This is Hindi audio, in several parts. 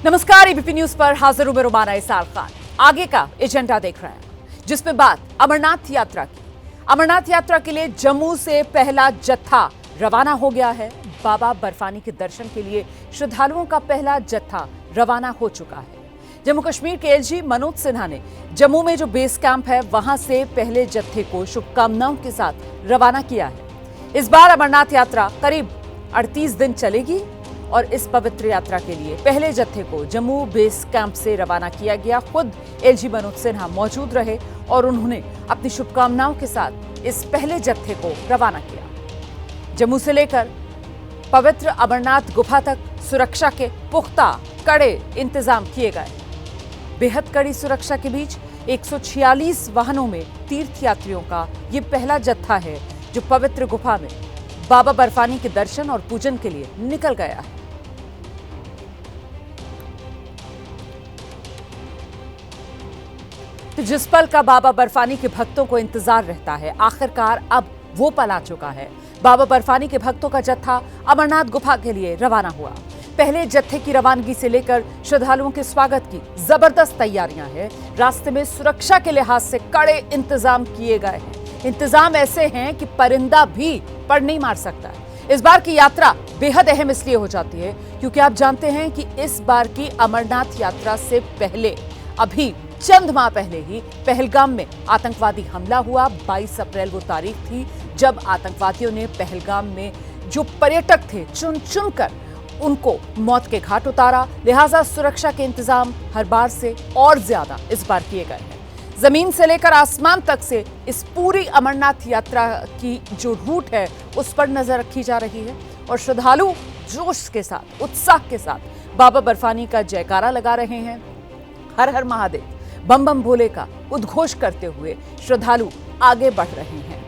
नमस्कार, एबीपी न्यूज पर हाजिर हूं मैं रुमाना इसाल खान। आगे का एजेंडा देख रहे हैं, जिसमें बात अमरनाथ यात्रा की। अमरनाथ यात्रा के लिए जम्मू से पहला जत्था रवाना हो गया है। बाबा बर्फानी के दर्शन के लिए श्रद्धालुओं का पहला जत्था रवाना हो चुका है। जम्मू कश्मीर के एलजी मनोज सिन्हा ने जम्मू में जो बेस कैंप है वहां से पहले जत्थे को शुभकामनाओं के साथ रवाना किया है। इस बार अमरनाथ यात्रा करीब 38 दिन चलेगी और इस पवित्र यात्रा के लिए पहले जत्थे को जम्मू बेस कैंप से रवाना किया गया। खुद एलजी मनोज सिन्हा मौजूद रहे और उन्होंने अपनी शुभकामनाओं के साथ इस पहले जत्थे को रवाना किया। जम्मू से लेकर पवित्र अमरनाथ गुफा तक सुरक्षा के पुख्ता कड़े इंतजाम किए गए। बेहद कड़ी सुरक्षा के बीच 146 वाहनों में तीर्थयात्रियों का ये पहला जत्था है जो पवित्र गुफा में बाबा बर्फानी के दर्शन और पूजन के लिए निकल गया है। तो जिस पल का बाबा बर्फानी के भक्तों को इंतजार रहता है, आखिरकार अब वो पल आ चुका है। बाबा बर्फानी के भक्तों का जत्था अमरनाथ गुफा के लिए रवाना हुआ। पहले जत्थे की रवानगी से लेकर श्रद्धालुओं के स्वागत की जबरदस्त तैयारियां हैं। रास्ते में सुरक्षा के लिहाज से कड़े इंतजाम किए गए हैं। इंतजाम ऐसे हैं कि परिंदा भी पड़ नहीं मार सकता है। इस बार की यात्रा बेहद अहम इसलिए हो जाती है क्योंकि आप जानते हैं कि इस बार की अमरनाथ यात्रा से पहले अभी चंद माह पहले ही पहलगाम में आतंकवादी हमला हुआ। 22 अप्रैल वो तारीख थी जब आतंकवादियों ने पहलगाम में जो पर्यटक थे चुन चुनकर उनको मौत के घाट उतारा। लिहाजा सुरक्षा के इंतजाम हर बार से और ज्यादा इस बार किए गए हैं। जमीन से लेकर आसमान तक से इस पूरी अमरनाथ यात्रा की जो रूट है उस पर नजर रखी जा रही है और श्रद्धालु जोश के साथ, उत्साह के साथ बाबा बर्फानी का जयकारा लगा रहे हैं। हर हर महादेव, बम बम भोले का उद्घोष करते हुए श्रद्धालु आगे बढ़ रहे हैं।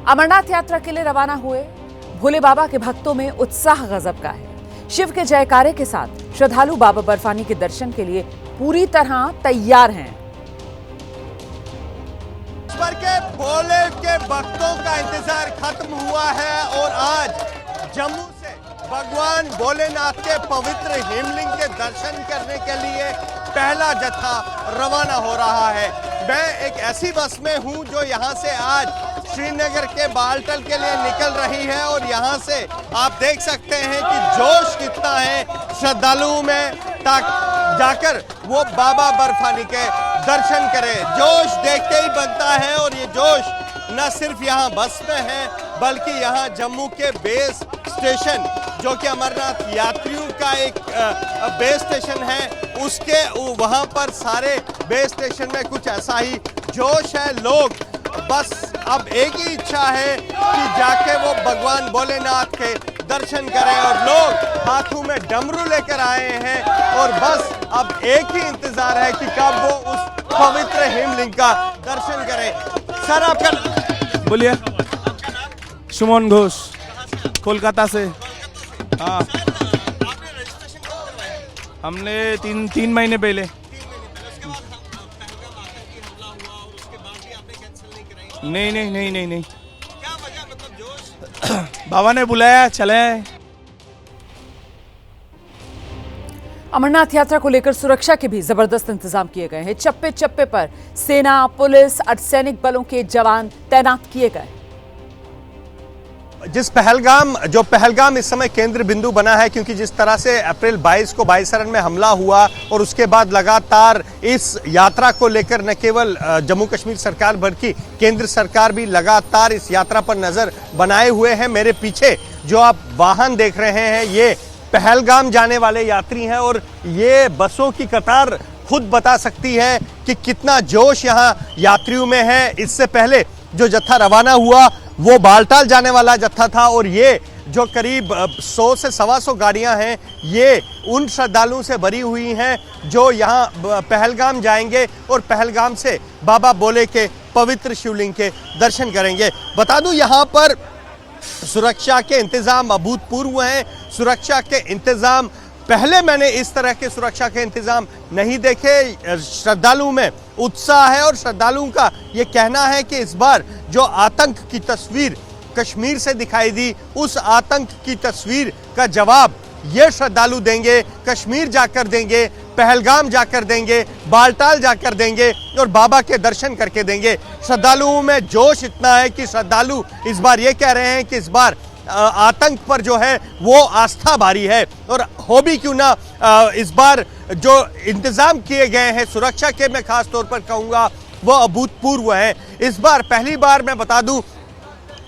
अमरनाथ यात्रा के लिए रवाना हुए भोले बाबा के भक्तों में उत्साह गजब का है। शिव के जयकारे के साथ श्रद्धालु बाबा बर्फानी के दर्शन के लिए पूरी तरह तैयार हैं। ईश्वर के भोले के भक्तों का इंतजार खत्म हुआ है और आज जम्मू से भगवान भोलेनाथ के पवित्र हिमलिंग के दर्शन करने के लिए पहला जत्था रवाना हो रहा है। मैं एक ऐसी बस में हूं जो यहां से आज श्रीनगर के बालटल के लिए निकल रही है और यहां से आप देख सकते हैं कि जोश कितना है श्रद्धालुओं में जाकर वो बाबा बर्फानी के दर्शन करें। जोश देखते ही बनता है और ये जोश न सिर्फ यहाँ बस में है बल्कि यहाँ जम्मू के बेस स्टेशन जो कि अमरनाथ यात्रियों का एक बेस स्टेशन है, उसके वहाँ पर सारे बेस स्टेशन में कुछ ऐसा ही जोश है। लोग बस अब एक ही इच्छा है कि जाके वो भगवान भोलेनाथ के दर्शन करें और लोग हाथों में डमरू लेकर आए हैं और बस अब एक ही इंतजार है कि कब वो उस पवित्र हिमलिंग का दर्शन करें। सर आपका बोलिए। सुमन घोष, कोलकाता से। हाँ, हमने तीन महीने पहले। नहीं। बाबा ने बुलाया, चले। अमरनाथ यात्रा को लेकर सुरक्षा के भी जबरदस्त इंतजाम किए गए हैं। चप्पे चप्पे पर सेना, पुलिस, अर्धसैनिक बलों के जवान तैनात किए गए। जो पहलगाम इस समय केंद्र बिंदु बना है क्योंकि जिस तरह से अप्रैल 22 को बाईसरन में हमला हुआ और उसके बाद लगातार इस यात्रा को लेकर न केवल जम्मू कश्मीर सरकार बल्कि केंद्र सरकार भी लगातार इस यात्रा पर नजर बनाए हुए हैं। मेरे पीछे जो आप वाहन देख रहे हैं ये पहलगाम जाने वाले यात्री हैं और ये बसों की कतार खुद बता सकती है कि कितना जोश यहाँ यात्रियों में है। इससे पहले जो जत्था रवाना हुआ वो बालटाल जाने वाला जत्था था और ये जो करीब 100 से 125 गाड़ियां हैं ये उन श्रद्धालुओं से भरी हुई हैं जो यहाँ पहलगाम जाएंगे और पहलगाम से बाबा भोले के पवित्र शिवलिंग के दर्शन करेंगे। बता दूं यहाँ पर सुरक्षा के इंतजाम अभूतपूर्व हैं। सुरक्षा के इंतजाम पहले मैंने इस तरह के सुरक्षा के इंतजाम नहीं देखे। श्रद्धालुओं में उत्साह है और श्रद्धालुओं का ये कहना है कि इस बार जो आतंक की तस्वीर कश्मीर से दिखाई दी, उस आतंक की तस्वीर का जवाब ये श्रद्धालु देंगे, कश्मीर जाकर देंगे, पहलगाम जाकर देंगे, बालटाल जाकर देंगे और बाबा के दर्शन करके देंगे। श्रद्धालुओं में जोश इतना है कि श्रद्धालु इस बार ये कह रहे हैं कि इस बार आतंक पर जो है वो आस्था भारी है, और हो भी क्यों ना इस बार जो इंतजाम किए गए हैं सुरक्षा के, मैं खास तौर पर कहूँगा वो अभूतपूर्व है। इस बार पहली बार मैं बता दूं,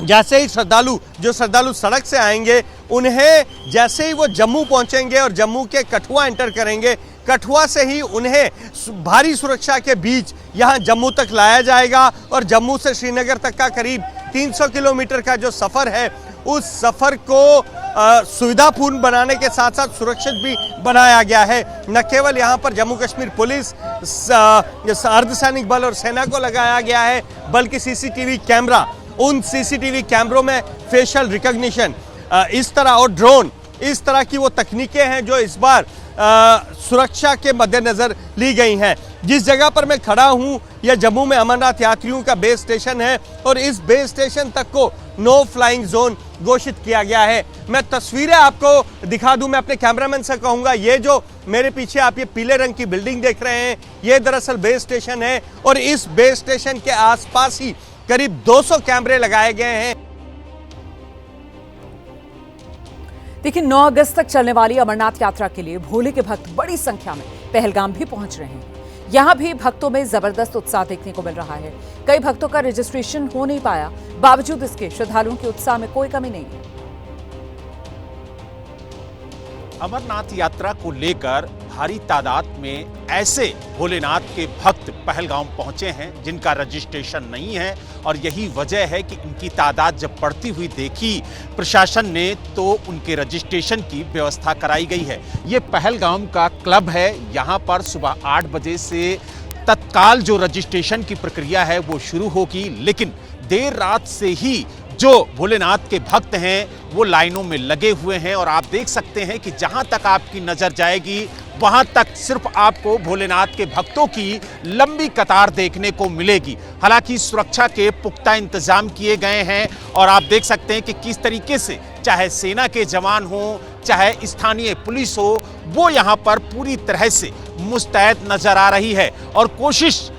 जैसे ही श्रद्धालु सड़क से आएंगे, उन्हें जैसे ही वो जम्मू पहुंचेंगे और जम्मू के कठुआ एंटर करेंगे, कठुआ से ही उन्हें भारी सुरक्षा के बीच यहां जम्मू तक लाया जाएगा और जम्मू से श्रीनगर तक का करीब 300 किलोमीटर का जो सफ़र है, उस सफ़र को सुविधापूर्ण बनाने के साथ साथ सुरक्षित भी बनाया गया है। न केवल यहाँ पर जम्मू कश्मीर पुलिस, अर्धसैनिक बल और सेना को लगाया गया है, बल्कि सीसीटीवी कैमरा, उन सीसीटीवी कैमरों में फेशियल रिकॉग्निशन इस तरह और ड्रोन, इस तरह की वो तकनीकें हैं जो इस बार सुरक्षा के मद्देनज़र ली गई हैं। जिस जगह पर मैं खड़ा हूँ यह जम्मू में अमरनाथ यात्रियों का बेस स्टेशन है और इस बेस स्टेशन तक को नो फ्लाइंग जोन घोषित किया गया है। मैं तस्वीरें आपको दिखा दूं, मैं अपने कैमरामैन से कहूँगा, ये जो मेरे पीछे आप ये पीले रंग की बिल्डिंग देख रहे हैं, ये दरअसल बेस स्टेशन है और इस बेस स्टेशन के आसपास ही करीब 200 कैमरे लगाए गए हैं। देखिए, 9 अगस्त तक चलने वाली अमरनाथ यात्रा के लिए भोले के भक्त बड़ी संख्या में पहलगाम भी पहुंच रहे हैं। यहां भी भक्तों में जबरदस्त उत्साह देखने को मिल रहा है। कई भक्तों का रजिस्ट्रेशन हो नहीं पाया, बावजूद इसके श्रद्धालुओं के उत्साह में कोई कमी नहीं है। अमरनाथ यात्रा को लेकर भारी तादाद में ऐसे भोलेनाथ के भक्त पहलगाम पहुंचे हैं जिनका रजिस्ट्रेशन नहीं है, और यही वजह है कि इनकी तादाद जब बढ़ती हुई देखी प्रशासन ने तो उनके रजिस्ट्रेशन की व्यवस्था कराई गई है। ये पहलगाम का क्लब है, यहाँ पर सुबह 8 बजे से तत्काल जो रजिस्ट्रेशन की प्रक्रिया है वो शुरू होगी, लेकिन देर रात से ही जो भोलेनाथ के भक्त हैं वो लाइनों में लगे हुए हैं, और आप देख सकते हैं कि जहां तक आपकी नजर जाएगी वहां तक सिर्फ आपको भोलेनाथ के भक्तों की लंबी कतार देखने को मिलेगी। हालांकि सुरक्षा के पुख्ता इंतजाम किए गए हैं और आप देख सकते हैं कि किस तरीके से चाहे सेना के जवान हो, चाहे स्थानीय पुलिस हो, वो यहाँ पर पूरी तरह से मुस्तैद नजर आ रही है, और कोशिश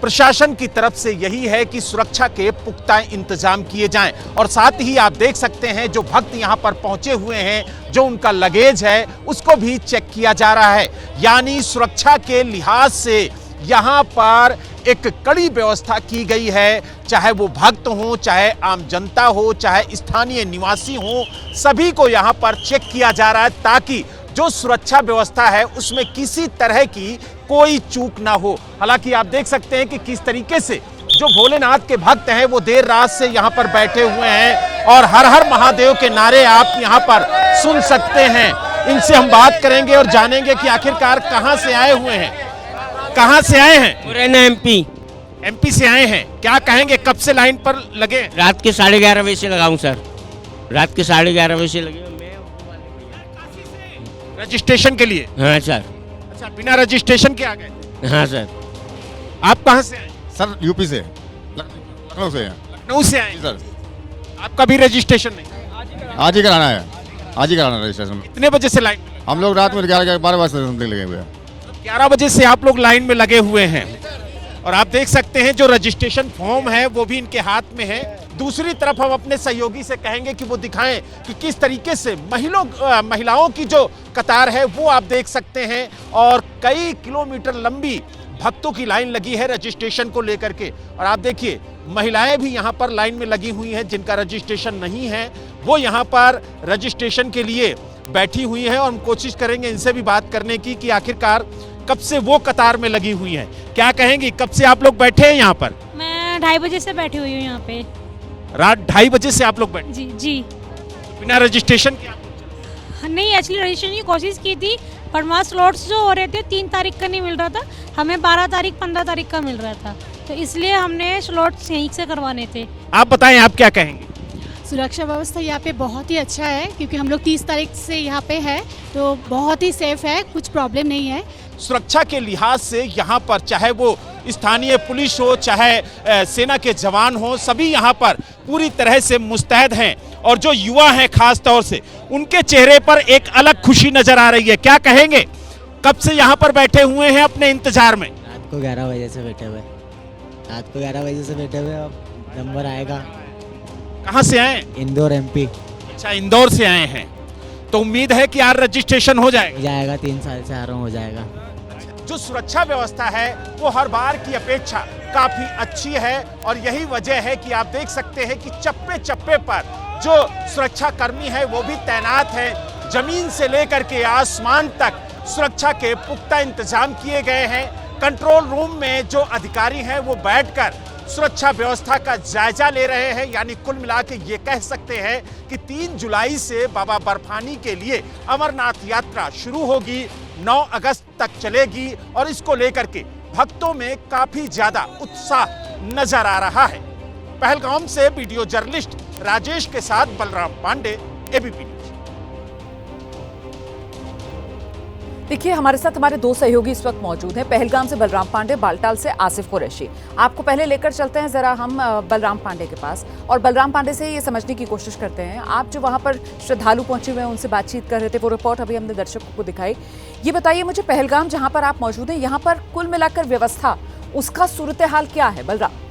प्रशासन की तरफ से यही है कि सुरक्षा के पुख्ता इंतजाम किए जाएं। और साथ ही आप देख सकते हैं जो भक्त यहां पर पहुंचे हुए हैं, जो उनका लगेज है उसको भी चेक किया जा रहा है। यानी सुरक्षा के लिहाज से यहां पर एक कड़ी व्यवस्था की गई है, चाहे वो भक्त हो, चाहे आम जनता हो, चाहे स्थानीय निवासी हो, सभी को यहां पर चेक किया जा रहा है ताकि जो सुरक्षा व्यवस्था है उसमें किसी तरह की कोई चूक ना हो। हालांकि आप देख सकते हैं कि किस तरीके से जो भोलेनाथ के भक्त हैं वो देर रात से यहाँ पर बैठे हुए हैं और हर हर महादेव के नारे आप यहाँ पर सुन सकते हैं। इनसे हम बात करेंगे और जानेंगे कि आखिरकार कहाँ से आए हुए हैं, कहाँ से आए हैं। मुरैना एमपी से आए हैं, क्या कहेंगे, कब से लाइन पर लगे? रात के 11:30 बजे से लगाऊं सर, रात के 11:30 बजे से लगे। रजिस्ट्रेशन के लिए? हाँ सर। अच्छा, बिना रजिस्ट्रेशन के आ गए? हाँ सर। आप कहाँ से आए? सर यूपी से, लखनऊ से। लखनऊ से आए सर। आपका भी रजिस्ट्रेशन नहीं? आज ही कराना है, आज ही कराना है रजिस्ट्रेशन। कितने बजे से लाइन? हम लोग रात में 11-12 बजे से लगे हुए हैं। 11 बजे से आप लोग लाइन में लगे हुए हैं, और आप देख सकते हैं जो रजिस्ट्रेशन फॉर्म है वो भी इनके हाथ में है। दूसरी तरफ हम अपने सहयोगी से कहेंगे कि वो दिखाएं कि किस तरीके से महिलाओं की जो कतार है वो आप देख सकते हैं, और कई किलोमीटर लंबी भक्तों की लाइन लगी है रजिस्ट्रेशन को लेकर के। और आप देखिए महिलाएं भी यहाँ पर लाइन में लगी हुई हैं, जिनका रजिस्ट्रेशन नहीं है वो यहाँ पर रजिस्ट्रेशन के लिए बैठी हुई हैं, और हम कोशिश करेंगे इनसे भी बात करने की कि आखिरकार कब से वो कतार में लगी हुई हैं। क्या कहेंगी, कब से आप लोग बैठे हैं यहाँ पर? मैं 2:30 बजे से बैठी हुई हूँ यहाँ पे। रात 2:30 बजे से आप लोग बैठे? जी। बिना रजिस्ट्रेशन के? नहीं, एक्चुअली रजिस्ट्रेशन की कोशिश की थी, पर वहाँ स्लॉट्स जो हो रहे थे 3 तारीख का नहीं मिल रहा था, हमें 12 तारीख 15 तारीख का मिल रहा था, तो इसलिए हमने स्लॉट्स यहीं से करवाने थे। आप बताएं, आप क्या कहेंगे? सुरक्षा व्यवस्था यहाँ पे बहुत ही अच्छा है, क्योंकि हम लोग 30 तारीख से यहाँ पे है, तो बहुत ही सेफ है, कुछ प्रॉब्लम नहीं है। सुरक्षा के लिहाज से यहाँ पर चाहे वो स्थानीय पुलिस हो, चाहे सेना के जवान हो, सभी यहाँ पर पूरी तरह से मुस्तैद हैं, और जो युवा हैं खास तौर से, उनके चेहरे पर एक अलग खुशी नजर आ रही है। क्या कहेंगे, कब से यहाँ पर बैठे हुए हैं अपने इंतजार में? रात को 11 बजे से बैठे हुए, रात को 11 बजे से बैठे हुए। अब नंबर आएगा। कहाँ से आए? इंदौर MP। अच्छा, इंदौर से आए हैं, तो उम्मीद है कि यार रजिस्ट्रेशन हो जाएगा। हो जाएगा, 3 साल से आ रहा हूँ, हो जाएगा। जो सुरक्षा व्यवस्था है वो हर बार की अपेक्षा काफी अच्छी है और यही वजह है कि आप देख सकते हैं कि चप्पे चप्पे पर जो सुरक्षा कर्मी है वो भी तैनात है। जमीन से लेकर के आसमान तक सुरक्षा के पुख्ता इंतजाम किए गए हैं। कंट्रोल रूम में जो अधिकारी हैं वो बैठकर सुरक्षा व्यवस्था का जायजा ले रहे हैं। यानी कुल मिला के ये कह सकते हैं कि 3 जुलाई से बाबा बर्फानी के लिए अमरनाथ यात्रा शुरू होगी, 9 अगस्त तक चलेगी और इसको लेकर के भक्तों में काफी ज्यादा उत्साह नजर आ रहा है। पहलगाम से वीडियो जर्नलिस्ट राजेश के साथ बलराम पांडे, ABP न्यूज। देखिए, हमारे साथ हमारे 2 सहयोगी इस वक्त मौजूद हैं। पहलगाम से बलराम पांडे, बालटाल से आसिफ कुरैशी। आपको पहले लेकर चलते हैं जरा हम बलराम पांडे के पास, और बलराम पांडे से ये समझने की कोशिश करते हैं, आप जो वहां पर श्रद्धालु पहुंचे हुए हैं उनसे बातचीत कर रहे थे, वो रिपोर्ट अभी हमने दर्शकों को दिखाई। ये बताइए मुझे, पहलगाम जहां पर आप मौजूद हैं, यहाँ पर कुल मिलाकर व्यवस्था, उसका सूरत हाल क्या है बलराम?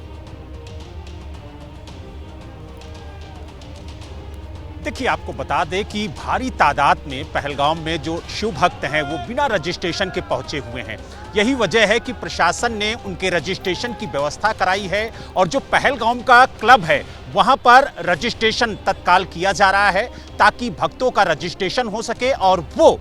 देखिए, आपको बता दें कि भारी तादाद में पहलगाम में जो शिव भक्त हैं वो बिना रजिस्ट्रेशन के पहुंचे हुए हैं। यही वजह है कि प्रशासन ने उनके रजिस्ट्रेशन की व्यवस्था कराई है और जो पहलगाम का क्लब है वहां पर रजिस्ट्रेशन तत्काल किया जा रहा है ताकि भक्तों का रजिस्ट्रेशन हो सके और वो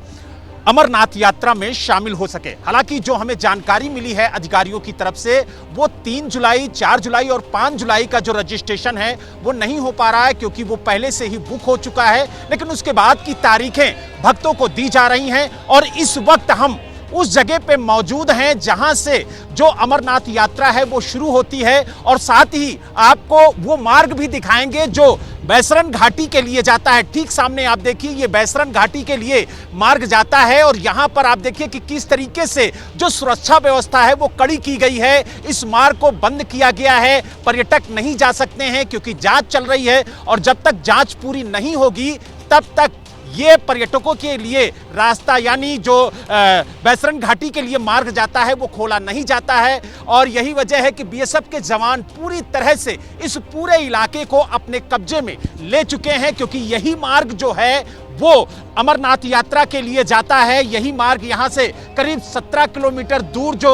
अमरनाथ यात्रा में शामिल हो सके। हालांकि जो हमें जानकारी मिली है अधिकारियों की तरफ से, वो 3 जुलाई, 4 जुलाई और 5 जुलाई का जो रजिस्ट्रेशन है वो नहीं हो पा रहा है क्योंकि वो पहले से ही बुक हो चुका है। लेकिन उसके बाद की तारीखें भक्तों को दी जा रही हैं और इस वक्त हम उस जगह पे मौजूद हैं जहां से जो अमरनाथ यात्रा है वो शुरू होती है और साथ ही आपको वो मार्ग भी दिखाएंगे जो बैसरन घाटी के लिए जाता है। ठीक सामने आप देखिए, ये बैसरन घाटी के लिए मार्ग जाता है और यहाँ पर आप देखिए कि किस तरीके से जो सुरक्षा व्यवस्था है वो कड़ी की गई है। इस मार्ग को बंद किया गया है, पर्यटक नहीं जा सकते हैं क्योंकि जांच चल रही है और जब तक जांच पूरी नहीं होगी तब तक ये पर्यटकों के लिए रास्ता, यानी जो बैसरन घाटी के लिए मार्ग जाता है वो खोला नहीं जाता है। और यही वजह है कि BSF के जवान पूरी तरह से इस पूरे इलाके को अपने कब्जे में ले चुके हैं क्योंकि यही मार्ग जो है वो अमरनाथ यात्रा के लिए जाता है। यही मार्ग यहाँ से करीब 17 किलोमीटर दूर जो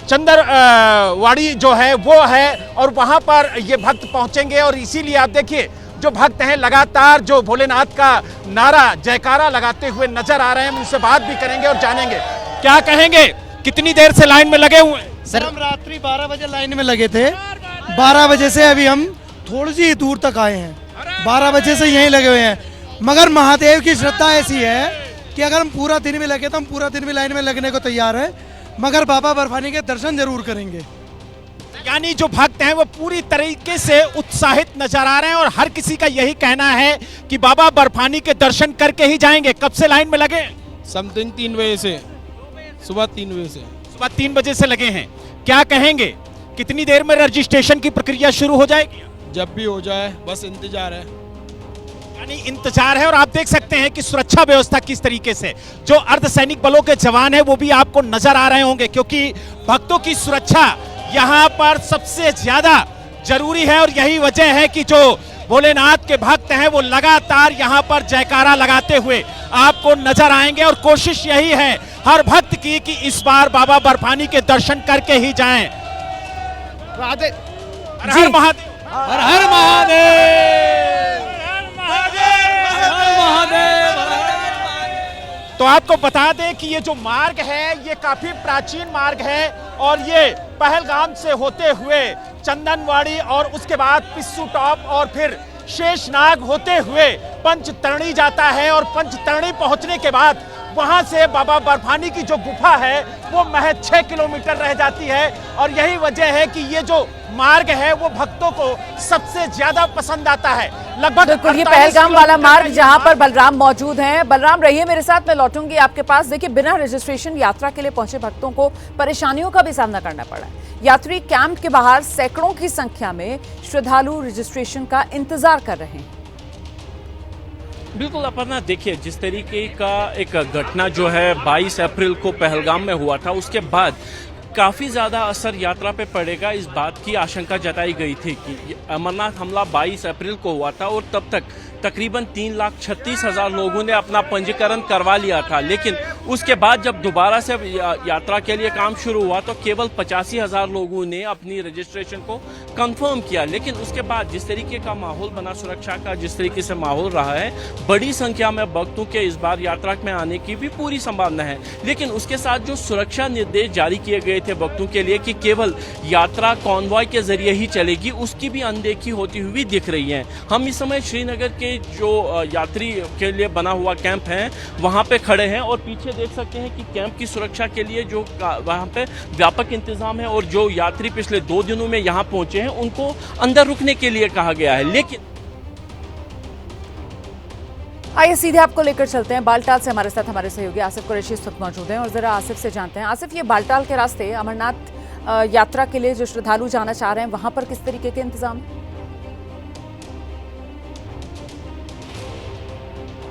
चंदरवाड़ी जो है वो है और वहाँ पर ये भक्त पहुँचेंगे और इसीलिए आप देखिए जो भक्त हैं लगातार जो भोलेनाथ का नारा, जयकारा लगाते हुए नजर आ रहे हैं। उनसे बात भी करेंगे और जानेंगे क्या कहेंगे, कितनी देर से लाइन में लगे हुए हैं? सर, हम रात्रि 12 बजे लाइन में लगे थे, 12 बजे से अभी हम थोड़ी सी दूर तक आए हैं, 12 बजे से यहीं लगे हुए हैं। मगर महादेव की श्रद्धा ऐसी है कि अगर हम पूरा दिन भी लगे तो हम पूरा दिन भी लाइन में लगने को तैयार हैं, मगर बाबा बर्फानी के दर्शन जरूर करेंगे। यानी जो भक्त हैं वो पूरी तरीके से उत्साहित नजर आ रहे हैं और हर किसी का यही कहना है कि बाबा बर्फानी के दर्शन करके ही जाएंगे। कब से लाइन में लगे? समथिंग 3 बजे से, सुबह 3 बजे से। सुबह 3 बजे से लगे हैं। क्या कहेंगे, कितनी देर में रजिस्ट्रेशन की प्रक्रिया शुरू हो जाएगी? जब भी हो जाए, बस इंतजार है। यानी इंतजार है और आप देख सकते हैं कि सुरक्षा व्यवस्था किस तरीके से, जो अर्धसैनिक बलों के जवान हैं वो भी आपको नजर आ रहे होंगे क्योंकि भक्तों की सुरक्षा यहाँ पर सबसे ज्यादा जरूरी है और यही वजह है कि जो भोलेनाथ के भक्त हैं वो लगातार यहाँ पर जयकारा लगाते हुए आपको नजर आएंगे और कोशिश यही है हर भक्त की कि इस बार बाबा बर्फानी के दर्शन करके ही जाएं। राधे, हर हर महादेव, हर हर महादेव, हर महादेव। तो आपको बता दें कि ये जो मार्ग है ये काफी प्राचीन मार्ग है और ये पहलगाम से होते हुए चंदनवाड़ी और उसके बाद पिस्सू टॉप और फिर शेषनाग होते हुए पंचतरणी जाता है और पंचतरणी पहुंचने के बाद वहां से बाबा बर्फानी की जो गुफा है वो महज 6 किलोमीटर रह जाती है और यही वजह है कि ये जो मार्ग है वो भक्तों को सबसे ज्यादा पसंद आता है। लगभग बिल्कुल ये पहलगाम वाला मार्ग जहां पर बलराम मौजूद हैं। बलराम रहिए मेरे साथ, मैं लौटूंगी आपके पास। देखिए, बिना रजिस्ट्रेशन यात्रा के लिए पहुंचे भक्तों को परेशानियों का भी सामना करना पड़ा है। यात्री कैंप के बाहर सैकड़ों की संख्या में श्रद्धालु रजिस्ट्रेशन का इंतजार कर रहे हैं। बिल्कुल अपर्णा, देखिए जिस तरीके का एक घटना जो है 22 अप्रैल को पहलगाम में हुआ था, उसके बाद काफ़ी ज़्यादा असर यात्रा पे पड़ेगा, इस बात की आशंका जताई गई थी कि अमरनाथ हमला 22 अप्रैल को हुआ था और तब तक तकरीबन 3,36,000 लोगों ने अपना पंजीकरण करवा लिया था। लेकिन उसके बाद जब दोबारा से यात्रा के लिए काम शुरू हुआ तो केवल 85,000 लोगों ने अपनी रजिस्ट्रेशन को कंफर्म किया। लेकिन उसके बाद जिस तरीके का माहौल बना सुरक्षा का, जिस तरीके से माहौल रहा है, बड़ी संख्या में भक्तों के इस बार यात्रा में आने की भी पूरी संभावना है। लेकिन उसके साथ जो सुरक्षा निर्देश जारी किए गए थे भक्तों के लिए कि केवल यात्रा कॉन्वॉय के जरिए ही चलेगी, उसकी भी अनदेखी होती हुई दिख रही है। हम इस समय श्रीनगर के जो यात्री के लिए बना हुआ कैंप है वहां पे खड़े हैं और पीछे देख सकते हैं कि कैंप की सुरक्षा के लिए जो वहां पे व्यापक इंतजाम है और जो यात्री पिछले 2 दिनों में यहां पहुंचे हैं उनको अंदर रुकने के लिए कहा गया है। लेकिन आइए सीधे आपको लेकर चलते हैं बालटाल से। हमारे साथ हमारे सहयोगी आसिफ कुरैशी इस वक्त मौजूद हैं और जरा आसिफ से जानते हैं। आसिफ, ये बालटाल के रास्ते अमरनाथ यात्रा के लिए जो श्रद्धालु जाना चाह रहे हैं वहां पर किस तरीके के इंतजाम है?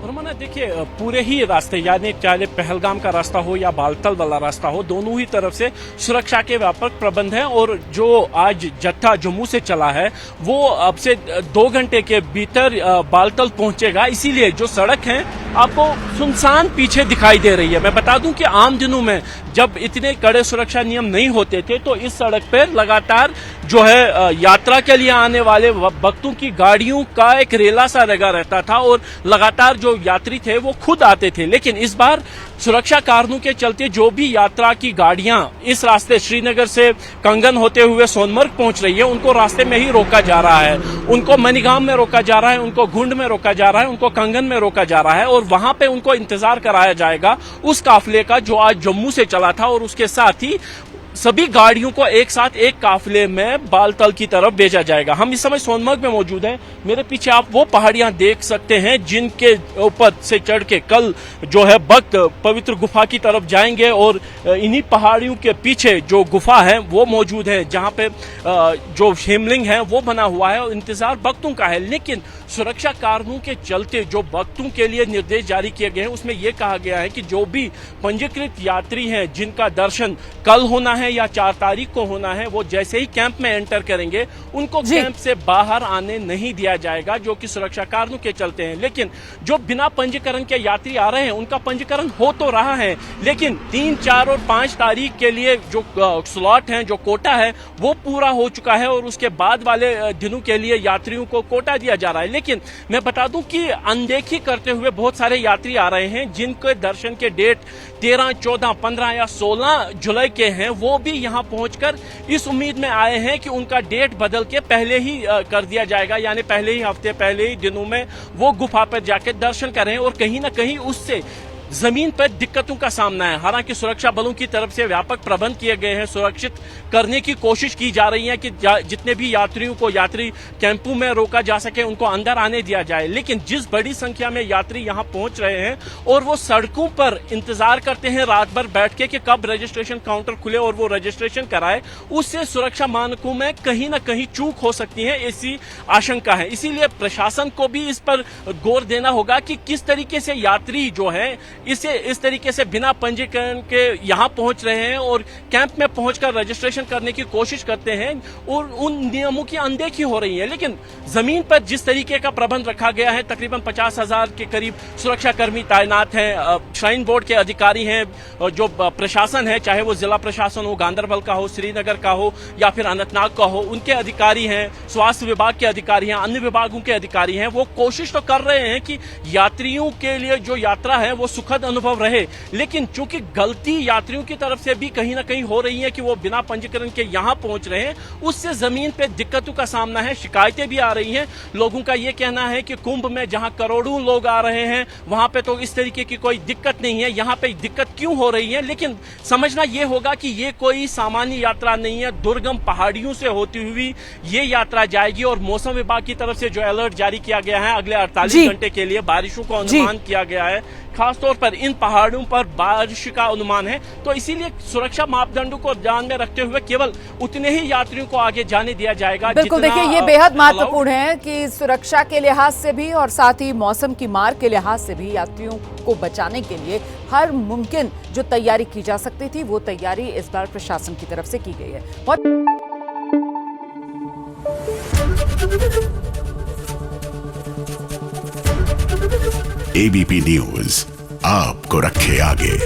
रमना, देखिए पूरे ही रास्ते, यानी चाहे पहलगाम का रास्ता हो या बालतल वाला रास्ता हो, दोनों ही तरफ से सुरक्षा के व्यापक प्रबंध हैं। और जो आज जत्था जम्मू से चला है वो अब से 2 घंटे के भीतर बालतल पहुंचेगा। इसीलिए जो सड़क है आपको सुनसान पीछे दिखाई दे रही है। मैं बता दूं कि आम दिनों में जब इतने कड़े सुरक्षा नियम नहीं होते थे तो इस सड़क पर लगातार जो है यात्रा के लिए आने वाले भक्तों की गाड़ियों का एक रेला सा लगा रहता था और लगातार जो यात्री थे वो खुद आते थे। लेकिन इस बार सुरक्षा कारणों के चलते जो भी यात्रा की गाड़ियां इस रास्ते श्रीनगर से कंगन होते हुए सोनमर्ग पहुंच रही है, उनको रास्ते में ही रोका जा रहा है। उनको मनीगाम में रोका जा रहा है, उनको घुंड में रोका जा रहा है, उनको कंगन में रोका जा रहा है और वहां पे उनको इंतजार कराया जाएगा उस काफिले का जो आज जम्मू से चला था। और उसके साथ ही सभी गाड़ियों को एक साथ एक काफिले में बालतल की तरफ भेजा जाएगा। हम इस समय सोनमर्ग में मौजूद हैं। मेरे पीछे आप वो पहाड़ियां देख सकते हैं जिनके ऊपर से चढ़ के कल जो है भक्त पवित्र गुफा की तरफ जाएंगे और इन्हीं पहाड़ियों के पीछे जो गुफा है वो मौजूद है जहां पे जो हिमलिंग है वो बना हुआ है और इंतजार भक्तों का है। लेकिन सुरक्षा कारणों के चलते जो भक्तों के लिए निर्देश जारी किए गए हैं उसमें यह कहा गया है कि जो भी पंजीकृत यात्री हैं जिनका दर्शन कल होना है या 4 तारीख को होना है, वो जैसे ही कैंप में एंटर करेंगे उनको कैंप से बाहर आने नहीं दिया जाएगा, जो कि सुरक्षा कारणों के चलते हैं। लेकिन जो बिना पंजीकरण के यात्री आ रहे हैं उनका पंजीकरण हो तो रहा है, लेकिन 3, 4 और 5 तारीख के लिए जो स्लॉट है, जो कोटा है वो पूरा हो चुका है और उसके बाद वाले दिनों के लिए यात्रियों को कोटा दिया जा रहा है। लेकिन मैं बता दूं कि अनदेखी करते हुए बहुत सारे यात्री आ रहे हैं जिनके दर्शन के डेट 13, 14, 15 या 16 जुलाई के हैं। वो भी यहां पहुंचकर इस उम्मीद में आए हैं कि उनका डेट बदल के पहले ही कर दिया जाएगा, यानी पहले ही हफ्ते, पहले ही दिनों में वो गुफा पर जाकर दर्शन करें। और कहीं ना कहीं उससे जमीन पर दिक्कतों का सामना है। हालांकि सुरक्षा बलों की तरफ से व्यापक प्रबंध किए गए हैं, सुरक्षित करने की कोशिश की जा रही है कि जितने भी यात्रियों को यात्री कैंपों में रोका जा सके उनको अंदर आने दिया जाए। लेकिन जिस बड़ी संख्या में यात्री यहां पहुंच रहे हैं और वो सड़कों पर इंतजार करते हैं रात भर बैठ के कि कब रजिस्ट्रेशन काउंटर खुले और वो रजिस्ट्रेशन कराए, उससे सुरक्षा मानकों में कहीं ना कहीं चूक हो सकती है, ऐसी आशंका है। इसीलिए प्रशासन को भी इस पर गौर देना होगा कि किस तरीके से यात्री जो है इसे इस तरीके से बिना पंजीकरण के यहां पहुंच रहे हैं और कैंप में पहुंचकर रजिस्ट्रेशन करने की कोशिश करते हैं और उन नियमों की अनदेखी हो रही है। लेकिन जमीन पर जिस तरीके का प्रबंध रखा गया है, तकरीबन 50,000 के करीब सुरक्षा कर्मी तैनात हैं, श्राइन बोर्ड के अधिकारी हैं, जो प्रशासन है, चाहे वो जिला प्रशासन हो, गांधरबल का हो, श्रीनगर का हो या फिर अनंतनाग का हो, उनके अधिकारी हैं, स्वास्थ्य विभाग के अधिकारी हैं, अन्य विभागों के अधिकारी हैं। वो कोशिश तो कर रहे हैं कि यात्रियों के लिए जो यात्रा है वो सुखद अनुभव रहे। लेकिन चूंकि गलती यात्रियों की तरफ से भी कहीं ना कहीं हो रही है कि वो बिना पंजीकरण के यहां पहुंच रहे हैं, उससे जमीन पे दिक्कतों का सामना है, शिकायतें भी आ रही हैं। लोगों का ये कहना है कि कुंभ में जहां करोड़ों लोग आ रहे हैं वहां पे तो इस तरीके की कोई दिक्कत नहीं है, यहां पे दिक्कत क्यों हो रही है। लेकिन समझना यह होगा कि ये कोई सामान्य यात्रा नहीं है, दुर्गम पहाड़ियों से होती हुई ये यात्रा जाएगी। और मौसम विभाग की तरफ से जो अलर्ट जारी किया गया है अगले 48 घंटे के लिए बारिशों को अनुमान किया गया है, खासतौर पर इन पहाड़ों पर बारिश का अनुमान है। तो इसीलिए सुरक्षा मापदंडों को ध्यान में रखते हुए केवल उतने ही यात्रियों को आगे जाने दिया जाएगा। बिल्कुल, देखिए ये बेहद महत्वपूर्ण है कि सुरक्षा के लिहाज से भी और साथ ही मौसम की मार के लिहाज से भी यात्रियों को बचाने के लिए हर मुमकिन जो तैयारी की जा सकती थी वो तैयारी इस बार प्रशासन की तरफ से की गई है। एबीपी न्यूज आपको रखे आगे।